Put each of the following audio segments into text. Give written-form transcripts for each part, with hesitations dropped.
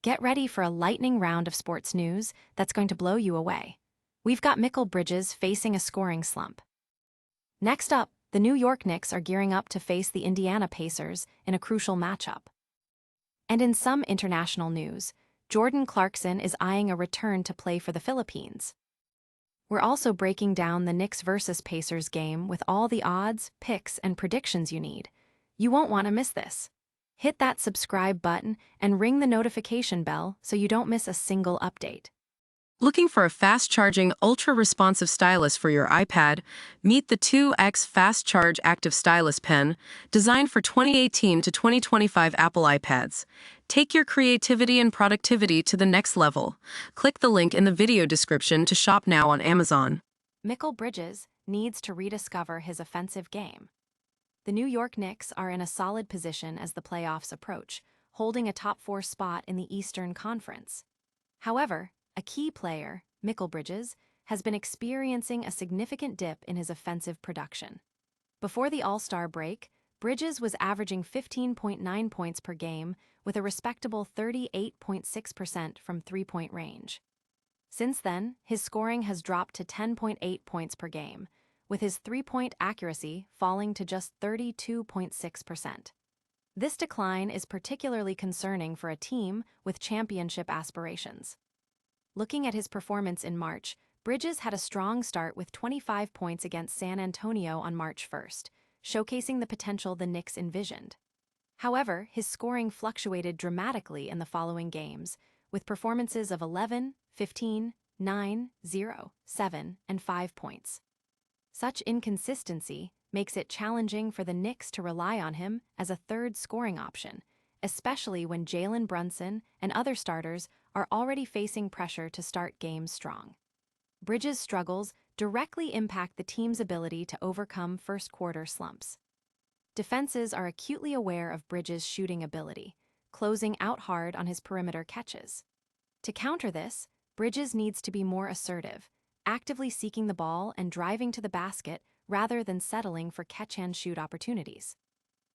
Get ready for a lightning round of sports news that's going to blow you away. We've got Mikal Bridges facing a scoring slump. Next up, the New York Knicks are gearing up to face the Indiana Pacers in a crucial matchup. And in some international news, Jordan Clarkson is eyeing a return to play for the Philippines. We're also breaking down the Knicks versus Pacers game with all the odds, picks, and predictions you need. You won't want to miss this. Hit that subscribe button and ring the notification bell so you don't miss a single update. Looking for a fast-charging, ultra-responsive stylus for your iPad? Meet the 2X Fast Charge Active Stylus Pen, designed for 2018 to 2025 Apple iPads. Take your creativity and productivity to the next level. Click the link in the video description to shop now on Amazon. Mikal Bridges needs to rediscover his offensive game. The New York Knicks are in a solid position as the playoffs approach, holding a top-4 spot in the Eastern Conference. However, a key player, Mikal Bridges, has been experiencing a significant dip in his offensive production. Before the All-Star break, Bridges was averaging 15.9 points per game with a respectable 38.6% from three-point range. Since then, his scoring has dropped to 10.8 points per game, with his three-point accuracy falling to just 32.6%. This decline is particularly concerning for a team with championship aspirations. Looking at his performance in March, Bridges had a strong start with 25 points against San Antonio on March 1st, showcasing the potential the Knicks envisioned. However, his scoring fluctuated dramatically in the following games, with performances of 11, 15, 9, 0, 7, and 5 points. Such inconsistency makes it challenging for the Knicks to rely on him as a third scoring option, especially when Jalen Brunson and other starters are already facing pressure to start games strong. Bridges' struggles directly impact the team's ability to overcome first-quarter slumps. Defenses are acutely aware of Bridges' shooting ability, closing out hard on his perimeter catches. To counter this, Bridges needs to be more assertive, actively seeking the ball and driving to the basket rather than settling for catch-and-shoot opportunities.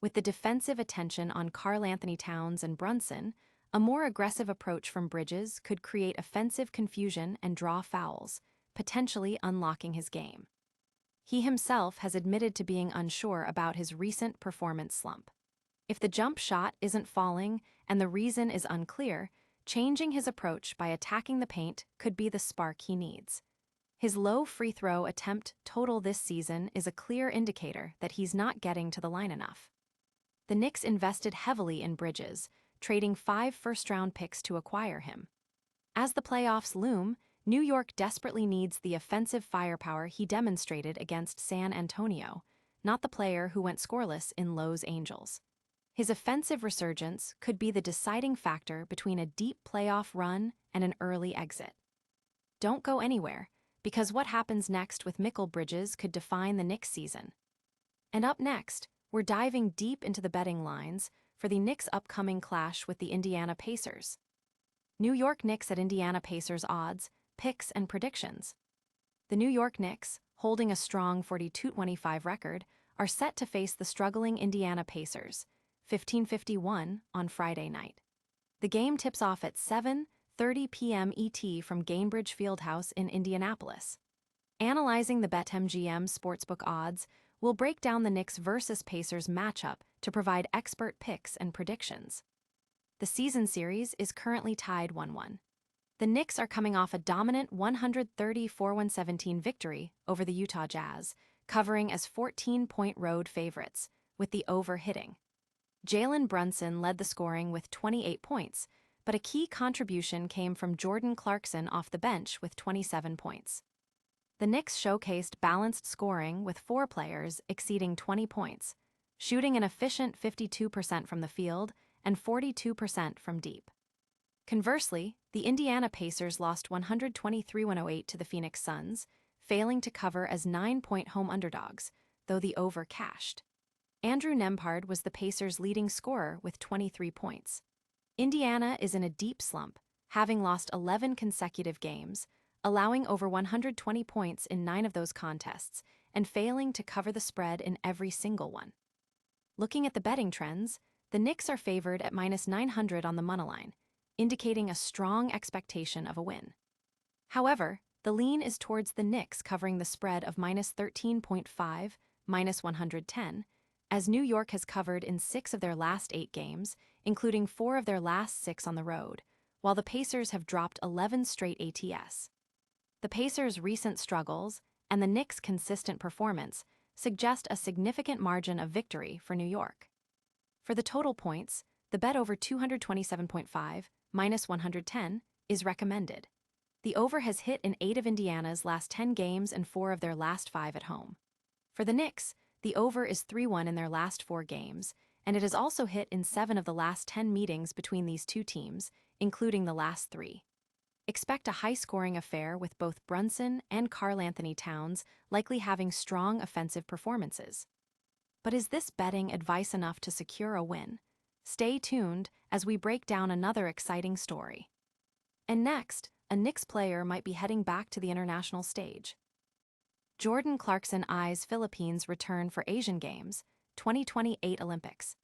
With the defensive attention on Karl-Anthony Towns and Brunson, a more aggressive approach from Bridges could create offensive confusion and draw fouls, potentially unlocking his game. He himself has admitted to being unsure about his recent performance slump. If the jump shot isn't falling and the reason is unclear, changing his approach by attacking the paint could be the spark he needs. His low free throw attempt total this season is a clear indicator that he's not getting to the line enough. The Knicks invested heavily in Bridges, trading 5 first-round picks to acquire him. As the playoffs loom, New York desperately needs the offensive firepower he demonstrated against San Antonio, not the player who went scoreless in Los Angeles. His offensive resurgence could be the deciding factor between a deep playoff run and an early exit. Don't go anywhere, because what happens next with Mikal Bridges could define the Knicks season. And up next, we're diving deep into the betting lines for the Knicks' upcoming clash with the Indiana Pacers. New York Knicks at Indiana Pacers odds, picks, and predictions. The New York Knicks, holding a strong 42-25 record, are set to face the struggling Indiana Pacers, 15:51 on Friday night. The game tips off at 7:30 p.m. ET from Gainbridge Fieldhouse in Indianapolis. Analyzing the BetMGM Sportsbook odds, we'll break down the Knicks versus Pacers matchup to provide expert picks and predictions. The season series is currently tied 1-1. The Knicks are coming off a dominant 130-117 victory over the Utah Jazz, covering as 14-point road favorites, with the over hitting. Jalen Brunson led the scoring with 28 points, but a key contribution came from Jordan Clarkson off the bench with 27 points. The Knicks showcased balanced scoring with 4 players exceeding 20 points, shooting an efficient 52% from the field and 42% from deep. Conversely, the Indiana Pacers lost 123-108 to the Phoenix Suns, failing to cover as 9-point home underdogs, though the over cashed. Andrew Nembhard was the Pacers' leading scorer with 23 points. Indiana is in a deep slump, having lost 11 consecutive games, allowing over 120 points in 9 of those contests, and failing to cover the spread in every single one. Looking at the betting trends, the Knicks are favored at -900 on the moneyline, indicating a strong expectation of a win. However, the lean is towards the Knicks covering the spread of -13.5, -110, as New York has covered in 6 of their last 8 games, including 4 of their last 6 on the road, while the Pacers have dropped 11 straight ATS. The Pacers' recent struggles and the Knicks' consistent performance suggest a significant margin of victory for New York. For the total points, the bet over 227.5, -110, is recommended. The over has hit in 8 of Indiana's last 10 games and 4 of their last 5 at home. For the Knicks, the over is 3-1 in their last 4 games, and it has also hit in 7 of the last 10 meetings between these two teams, including the last 3. Expect a high-scoring affair with both Brunson and Karl-Anthony Towns likely having strong offensive performances. But is this betting advice enough to secure a win? Stay tuned as we break down another exciting story. And next, a Knicks player might be heading back to the international stage. Jordan Clarkson eyes Philippines return for Asian Games, 2028 Olympics.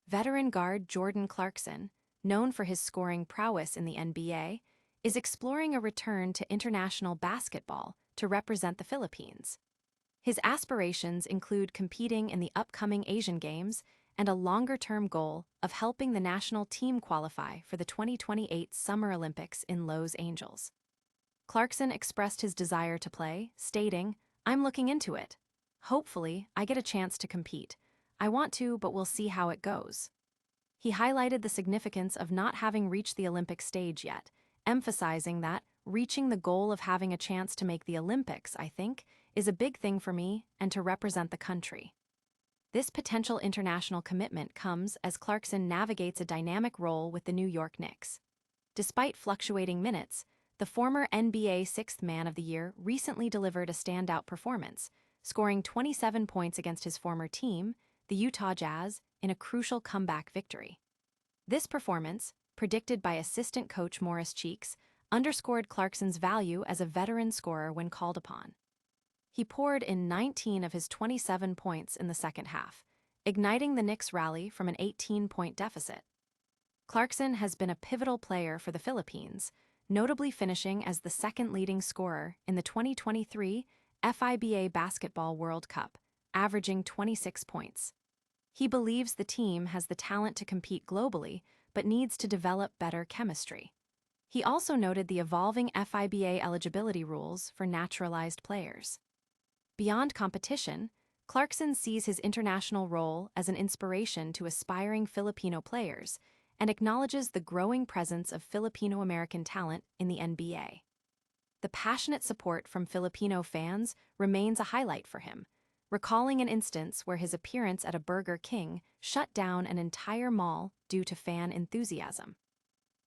Veteran guard Jordan Clarkson, known for his scoring prowess in the NBA, is exploring a return to international basketball to represent the Philippines. His aspirations include competing in the upcoming Asian Games and a longer-term goal of helping the national team qualify for the 2028 Summer Olympics in Los Angeles. Clarkson expressed his desire to play, stating, "I'm looking into it. Hopefully, I get a chance to compete. I want to, but we'll see how it goes." He highlighted the significance of not having reached the Olympic stage yet, emphasizing that reaching the goal of having a chance to make the Olympics, I think, is a big thing for me and to represent the country. This potential international commitment comes as Clarkson navigates a dynamic role with the New York Knicks. Despite fluctuating minutes, the former NBA Sixth Man of the Year recently delivered a standout performance, scoring 27 points against his former team, the Utah Jazz, in a crucial comeback victory. This performance, predicted by assistant coach Morris Cheeks, underscored Clarkson's value as a veteran scorer when called upon. He poured in 19 of his 27 points in the second half, igniting the Knicks' rally from an 18-point deficit. Clarkson has been a pivotal player for the Philippines, notably finishing as the second leading scorer in the 2023 FIBA Basketball World Cup, averaging 26 points. He believes the team has the talent to compete globally, but needs to develop better chemistry. He also noted the evolving FIBA eligibility rules for naturalized players. Beyond competition, Clarkson sees his international role as an inspiration to aspiring Filipino players and acknowledges the growing presence of Filipino-American talent in the NBA. The passionate support from Filipino fans remains a highlight for him, recalling an instance where his appearance at a Burger King shut down an entire mall due to fan enthusiasm.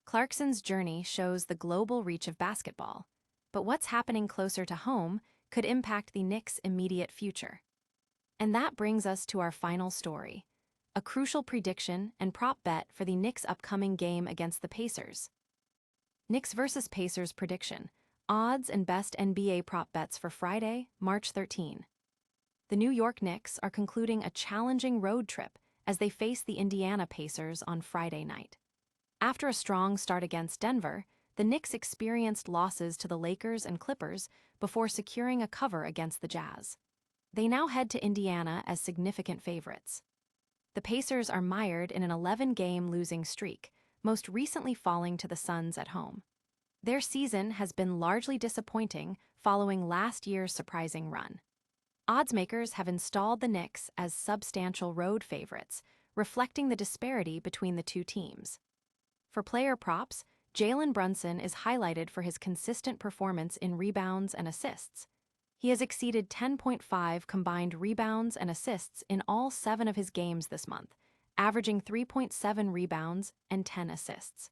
Clarkson's journey shows the global reach of basketball, but what's happening closer to home could impact the Knicks' immediate future. And that brings us to our final story, a crucial prediction and prop bet for the Knicks' upcoming game against the Pacers. Knicks vs. Pacers prediction, odds and best NBA prop bets for Friday, March 13. The New York Knicks are concluding a challenging road trip as they face the Indiana Pacers on Friday night. After a strong start against Denver, the Knicks experienced losses to the Lakers and Clippers before securing a cover against the Jazz. They now head to Indiana as significant favorites. The Pacers are mired in an 11-game losing streak, most recently falling to the Suns at home. Their season has been largely disappointing following last year's surprising run. Oddsmakers have installed the Knicks as substantial road favorites, reflecting the disparity between the two teams. For player props, Jalen Brunson is highlighted for his consistent performance in rebounds and assists. He has exceeded 10.5 combined rebounds and assists in all 7 of his games this month, averaging 3.7 rebounds and 10 assists.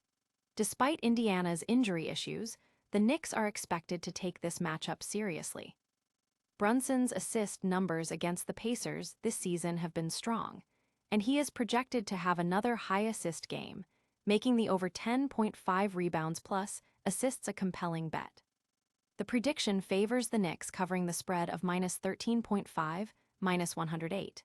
Despite Indiana's injury issues, the Knicks are expected to take this matchup seriously. Brunson's assist numbers against the Pacers this season have been strong, and he is projected to have another high assist game, making the over 10.5 rebounds plus assists a compelling bet. The prediction favors the Knicks covering the spread of -13.5, -108.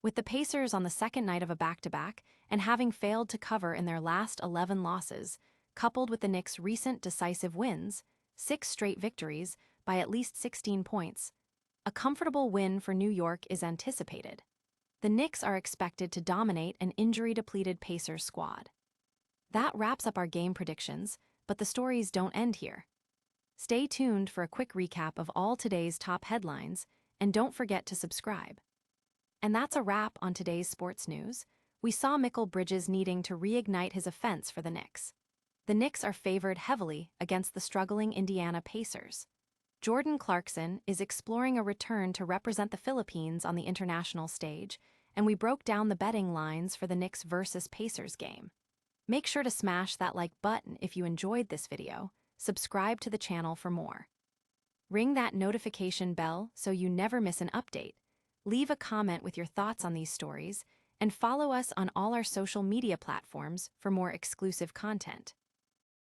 With the Pacers on the second night of a back-to-back and having failed to cover in their last 11 losses, coupled with the Knicks' recent decisive wins, 6 straight victories, by at least 16 points, a comfortable win for New York is anticipated. The Knicks are expected to dominate an injury-depleted Pacers squad. That wraps up our game predictions, but the stories don't end here. Stay tuned for a quick recap of all today's top headlines, and don't forget to subscribe. And that's a wrap on today's sports news. We saw Mikal Bridges needing to reignite his offense for the Knicks. The Knicks are favored heavily against the struggling Indiana Pacers. Jordan Clarkson is exploring a return to represent the Philippines on the international stage, and we broke down the betting lines for the Knicks versus Pacers game. Make sure to smash that like button if you enjoyed this video, subscribe to the channel for more. Ring that notification bell so you never miss an update. Leave a comment with your thoughts on these stories, and follow us on all our social media platforms for more exclusive content.